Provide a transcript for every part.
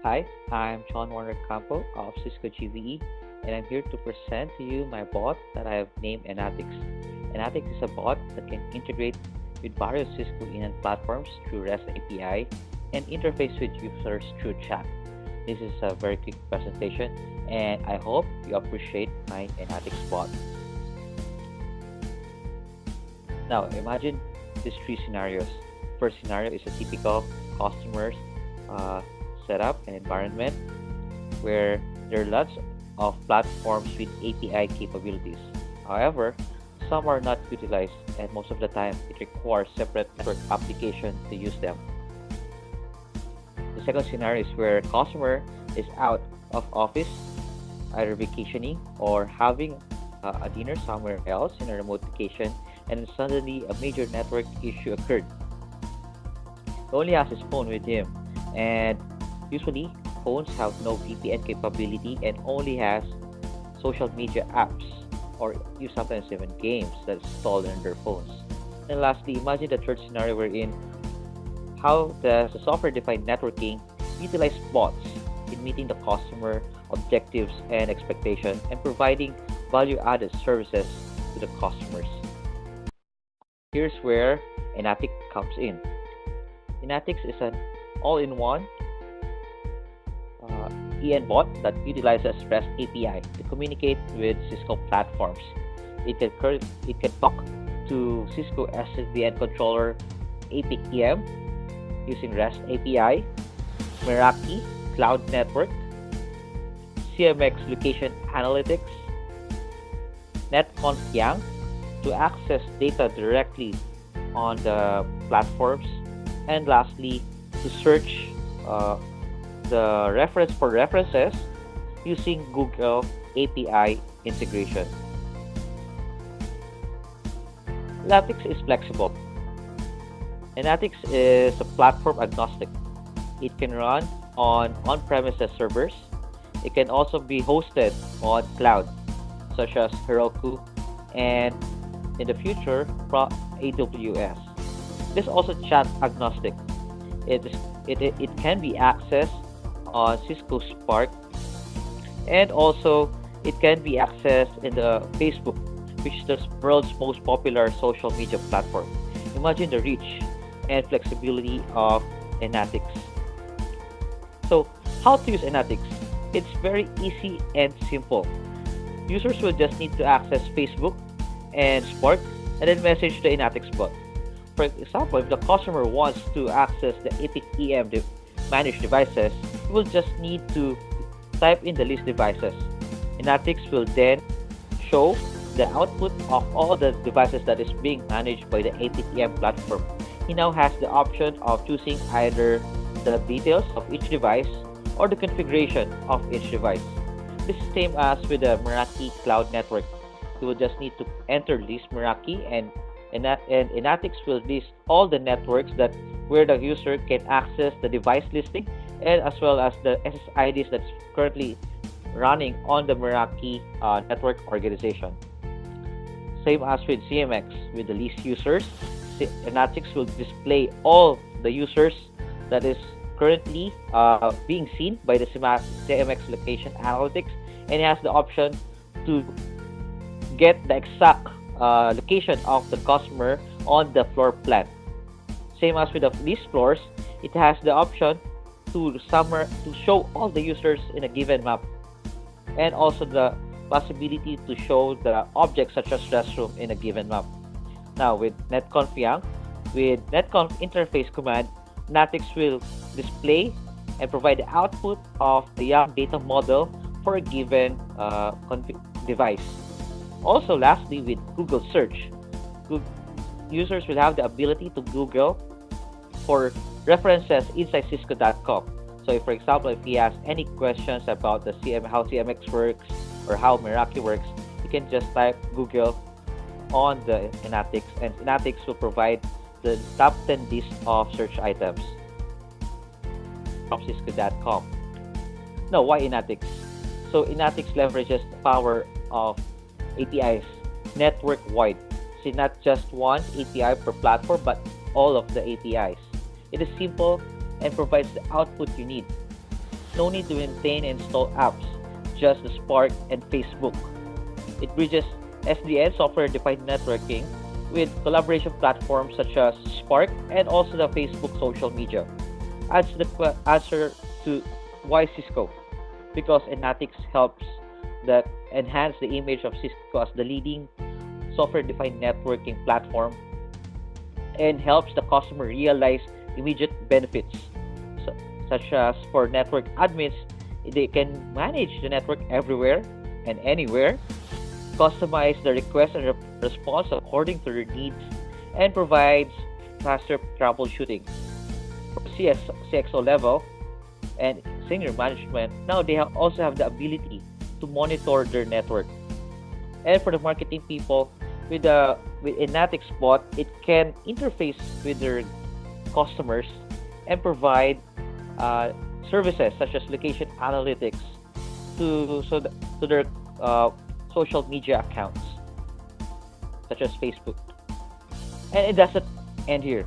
Hi, I'm John Warner Campo of Cisco GVE, and I'm here to present to you my bot that I have named ENatics. ENatics is a bot that can integrate with various Cisco ENAN platforms through REST API and interface with users through chat. This is a very quick presentation, and I hope you appreciate my ENatics bot. Now, imagine these three scenarios. First scenario is a typical customer's uh, setup and environment where there are lots of platforms with API capabilities. However, some are not utilized, and most of the time it requires separate network application to use them. The second scenario is where customer is out of office, either vacationing or having a dinner somewhere else in a remote location, and then suddenly a major network issue occurred. He only has his phone with him, and usually phones have no VPN capability and only has social media apps or sometimes even games that's installed in their phones. And lastly, imagine the third scenario wherein how does the software-defined networking utilize bots in meeting the customer objectives and expectation and providing value-added services to the customers. Here's where Enatic comes in. Enatics is an all-in-one EN bot that utilizes REST API to communicate with Cisco platforms. It can talk to Cisco SSDN controller APIC using REST API, Meraki Cloud Network, CMX Location Analytics, NetConf to access data directly on the platforms, and lastly, to search the reference for references using Google API integration. Enatics is flexible. Enatics is a platform agnostic. It can run on on-premises servers. It can also be hosted on cloud, such as Heroku, and in the future, AWS. It is also chat agnostic. It can be accessed on Cisco Spark, and also it can be accessed in the Facebook, which is the world's most popular social media platform. Imagine the reach and flexibility of Enatics. So, how to use Enatics? It's very easy and simple. Users will just need to access Facebook and Spark and then message the Enatics bot. For example, if the customer wants to access the APIC managed devices, you will just need to type in the list devices. Enatics will then show the output of all the devices that is being managed by the APIC platform. He now has the option of choosing either the details of each device or the configuration of each device. This is same as with the Meraki Cloud Network. You will just need to enter list Meraki, and Enatics will list all the networks that where the user can access the device listing and as well as the SSIDs that's currently running on the Meraki network organization. Same as with CMX, with the list users, Enatics will display all the users that is currently being seen by the CMX location analytics, and it has the option to get the exact location of the customer on the floor plan. Same as with the list floors, it has the option to show all the users in a given map, and also the possibility to show the objects such as restroom in a given map. Now with NetConf interface command, Enatics will display and provide the output of the YAM data model for a given device. Also, lastly, with Google search, users will have the ability to Google for references inside Cisco.com. So, if, for example, if he has any questions about the how CMX works or how Meraki works, you can just type Google on the Enatics, and Enatics will provide the top 10 list of search items from Cisco.com. Now, why Enatics? So, Enatics leverages the power of APIs network-wide. So, not just one API per platform, but all of the APIs. It is simple and provides the output you need. No need to maintain and install apps, just the Spark and Facebook. It bridges SDN, software-defined networking, with collaboration platforms such as Spark and also the Facebook social media. Adds the answer to why Cisco, because ENatics helps that enhance the image of Cisco as the leading software-defined networking platform and helps the customer realize immediate benefits, su- such as for network admins, they can manage the network everywhere and anywhere, customize the request and response according to their needs, and provides faster troubleshooting. For CXO level and senior management, now they also have the ability to monitor their network. And for the marketing people, with Enatics bot, it can interface with their customers and provide uh, services such as location analytics to their uh, social media accounts such as Facebook. And it doesn't end here.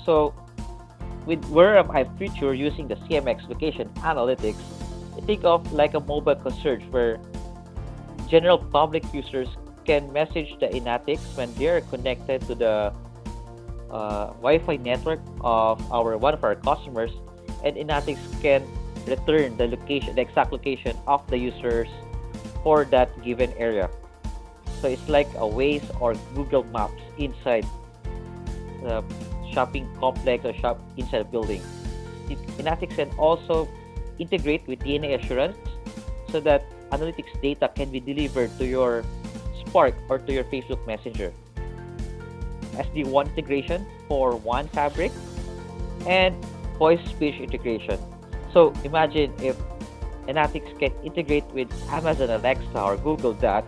So with where am I feature using the CMX location analytics, think of like a mobile concierge where general public users can message the Enatics when they are connected to the Wi-Fi network of our one of our customers, and Enatics can return the exact location of the users for that given area. So it's like a Waze or Google Maps inside the shopping complex or shop inside a building. Enatics can also integrate with DNA assurance so that analytics data can be delivered to your Spark or to your Facebook Messenger. SD1 integration for one fabric and voice speech integration. So imagine if Enatics can integrate with Amazon Alexa or Google that,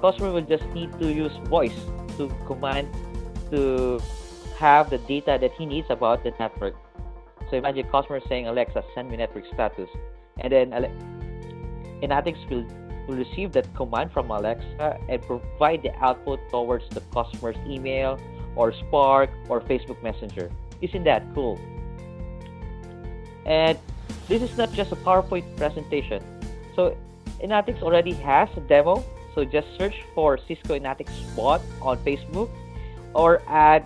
customer will just need to use voice to command to have the data that he needs about the network. So imagine customer saying, Alexa, send me network status. And then Enatics will receive that command from Alexa and provide the output towards the customer's email or Spark or Facebook Messenger. Isn't that cool? And this is not just a PowerPoint presentation. So Enatics already has a demo. So just search for Cisco Enatics bot on Facebook or add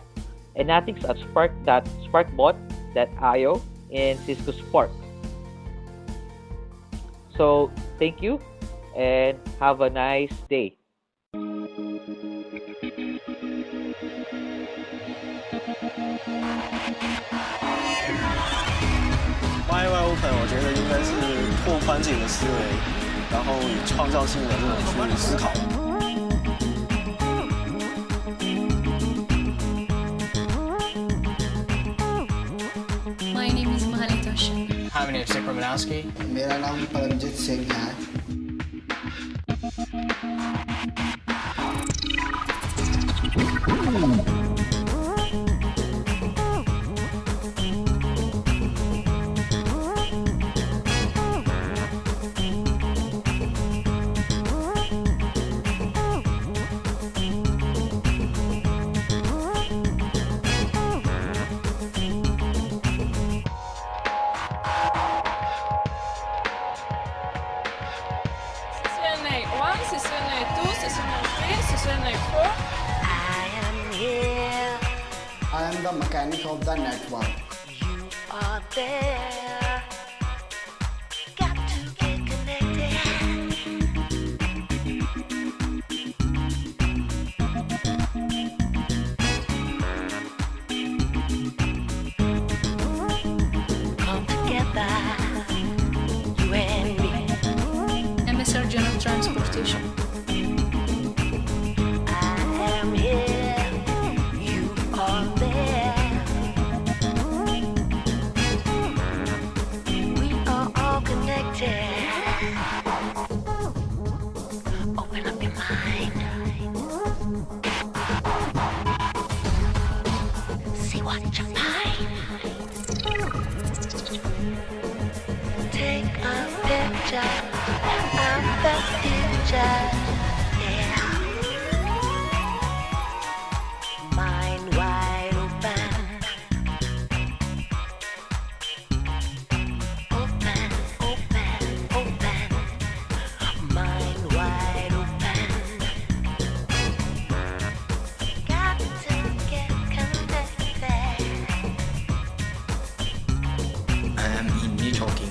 Enatics at sparkbot.io in Cisco Spark. So thank you and have a nice day. ？Open，我觉得应该是拓宽自己的思维，然后以创造性的这种去思考。My name is Mahalita. Hi, my name is Nick Romanowski. मेरा नाम परमजीत सिंह है। CCNA1, CCNA2, CCNA3, CCNA4. I am here. I am the mechanic of the network. You are there. Got to get connected. Come together, you and me. I'm a surgeon of transportation. I am here, you are there. We are all connected. Open up your mind. See what you find. Take a picture of the future. Yeah. Mind wide open. Open, talking.